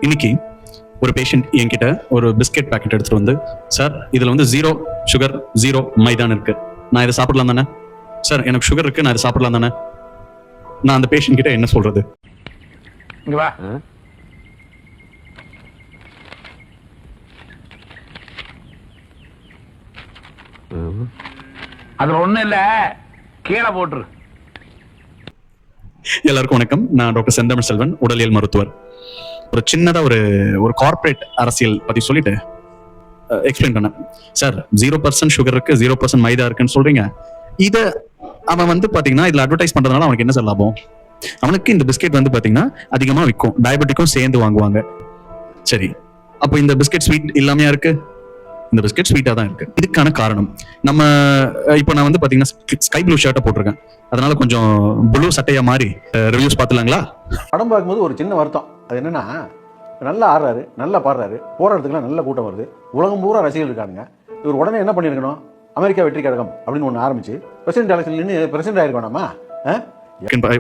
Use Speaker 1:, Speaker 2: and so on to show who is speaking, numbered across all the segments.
Speaker 1: இன்னைக்கு ஒரு பேஷண்ட் என்கிட்ட ஒரு பிஸ்கெட் பேக்கெட் எடுத்துட்டு வந்து, சார் இதுல வந்து 0 சுகர் 0 மைதான் இருக்கு, நான் இதை சாப்பிடலாம் தானே? சார் எனக்கு சுகர் இருக்கு, நான் இதை சாப்பிடலாம் தானே? நான் அந்த பேஷண்ட் கிட்ட என்ன சொல்றது?
Speaker 2: இங்க வா. அதுல ஒண்ணும் இல்ல, கீழே போட்டுரு.
Speaker 1: எல்லாருக்கும் வணக்கம். நான் டாக்டர் செந்தமிழ் செல்வன், உடலியல் மருத்துவர். ஒரு சின்னதா ஒரு கார்ப்பரேட் அரசியல் பத்தி சொல்லிட்டு எக்ஸ்பிளைன் பண்ணேன். சார் 0% சுகர் இருக்கு, 0% மைதா இருக்குன்னு சொல்றீங்க. இத அவன் வந்து பாத்தீங்கன்னா இதுல அட்வர்டைஸ் பண்றதுனால அவனுக்கு என்ன சார் லாபம்? அவனுக்கு இந்த பிஸ்கெட் வந்து பாத்தீங்கன்னா அதிகமா விற்கும், டயபெட்டிக்கும் சேர்ந்து வாங்குவாங்க. சரி, அப்போ இந்த பிஸ்கெட் ஸ்வீட் இல்லாமையா இருக்கு? இந்த பிஸ்கெட் ஸ்வீட்டா தான் இருக்கு. இதுக்கான காரணம் நம்ம இப்போ நான் வந்து பாத்தீங்கன்னா ஸ்கை ப்ளூ ஷர்ட்டை போட்டிருக்கேன், அதனால கொஞ்சம் ப்ளூ சட்டையா மாறி ரிவ்யூஸ் பார்த்துலாங்களா?
Speaker 3: படம் பார்க்கும்போது ஒரு சின்ன வருத்தம். அது என்னன்னா, நல்லா ஆடுறாரு, நல்லா பாடுறாரு, போற இடத்துக்குலாம் நல்ல கூட்டம் வருது, உலகம் பூரா ரசிகர்கள் இருக்கானுங்க. இவர் உடனே என்ன பண்ணிருக்கணும்? அமெரிக்கா வெற்றி கழகம் அப்படின்னு ஒன்று ஆரம்பிச்சு பிரசிடென்ட் எலெக்ஷன் நின்று பிரசிடென்ட் ஆயிருக்கணுமா?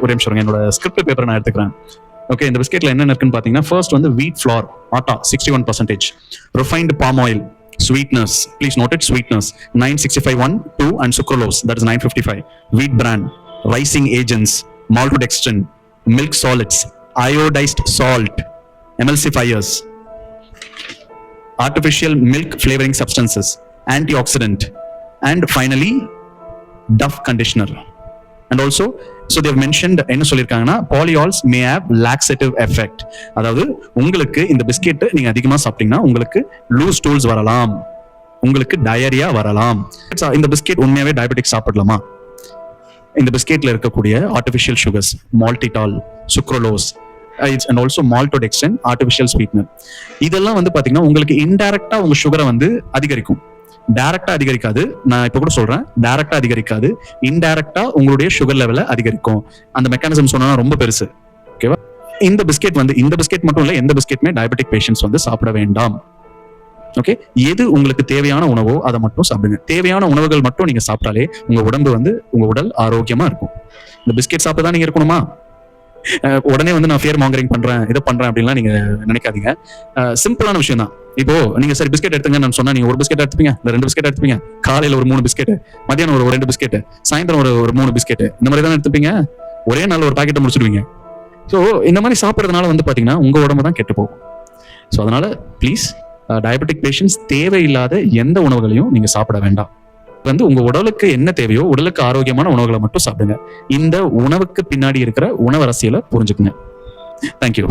Speaker 1: ஒரு நிமிஷம், என்னோட ஸ்கிரிப்ட் பேப்பர் நான் எடுத்துக்கிறேன். ஓகே, இந்த பிஸ்கெட்ல என்ன இருக்குன்னு பாத்தீங்கன்னா, ஃபர்ஸ்ட் வந்து வீட் flower atta 61%, refined palm oil, sweetness, please note it, sweetness 965 1 2 and sucralose, that is 955, wheat bran, rising agents, maltodextrin, milk solids, iodized salt, emulsifiers, artificial milk flavoring substances, antioxidant, and finally Duff conditioner. And also, so they have mentioned என்ன சொல்லிருக்காங்கன்னா, polyols may have laxative effect. அதாவது உங்களுக்கு இந்த biscuit நீங்க அதிகமா சாப்பிட்டீங்கன்னா உங்களுக்கு loose stools வரலாம், உங்களுக்கு டயரியா வரலாம். இந்த பிஸ்கெட் உண்மையாவே டயபெட்டிக் சாப்பிடலாமா? இந்த பிஸ்கெட்ல இருக்கக்கூடிய artificial sugars, maltitol, sucralose and also maltodextrin, artificial sweetener, இதெல்லாம் வந்து பாத்தீங்கன்னா உங்களுக்கு இன்டைரக்டா உங்க சுகரை வந்து அதிகரிக்கும். டைரக்டா அதிகரிக்காது, நான் இப்ப கூட சொல்றேன், டைரக்டா அதிகரிக்காது, இன்டைரக்டா உங்களுடைய சுகர் லெவலை அதிகரிக்கும். அந்த மெக்கானிசம் சொன்னா ரொம்ப பெருசு. ஓகேவா? இந்த பிஸ்கெட் வந்து இந்த பிஸ்கெட் மட்டும் இல்ல, எந்த பிஸ்கெட்டுமே டயபெட்டிக் பேஷண்ட்ஸ் வந்து சாப்பிட வேண்டாம். ஓகே, எது உங்களுக்கு தேவையான உணவோ அதை மட்டும் சாப்பிடுங்க. தேவையான உணவுகள் மட்டும் நீங்க சாப்பிட்டாலே உங்க உடம்பு வந்து உங்க உடல் ஆரோக்கியமா இருக்கும். இந்த பிஸ்கெட் சாப்பிட்டு நீங்க இருக்கணுமா? உடனே வந்து நான் ஃபியர் மாங்கரிங் பண்றேன், இதை பண்றேன் அப்படின்லாம் நீங்க நினைக்காதீங்க. சிம்பிளான விஷயம் தான். இப்போ நீங்க சரி பிஸ்கெட் எடுத்துங்க நான் சொன்னா நீங்க ஒரு பிஸ்கெட் எடுத்துப்பீங்க, இல்ல 2 பிஸ்கெட் எடுத்துப்பீங்க, காலையில ஒரு 3 பிஸ்கெட், மத்தியானம் ஒரு 2 பிஸ்கெட், சாயந்தரம் ஒரு 3 பிஸ்கெட், இந்த மாதிரி தான் எடுத்துப்பீங்க. ஒரே நாள் ஒரு பாக்கெட்டை முடிச்சிடுவீங்க. ஸோ இந்த மாதிரி சாப்பிட்றதுனால வந்து பாத்தீங்கன்னா உங்க உடம்பு தான் கெட்டு போகும். ஸோ அதனால ப்ளீஸ் டயபெட்டிக் பேஷண்ட்ஸ் தேவையில்லாத எந்த உணவுகளையும் நீங்க சாப்பிட வேண்டாம். வந்து உங்க உடலுக்கு என்ன தேவையோ, உடலுக்கு ஆரோக்கியமான உணவுகளை மட்டும் சாப்பிடுங்க. இந்த உணவுக்கு பின்னாடி இருக்கிற உணவு அரசியலை புரிஞ்சுக்குங்க. தேங்க்யூ.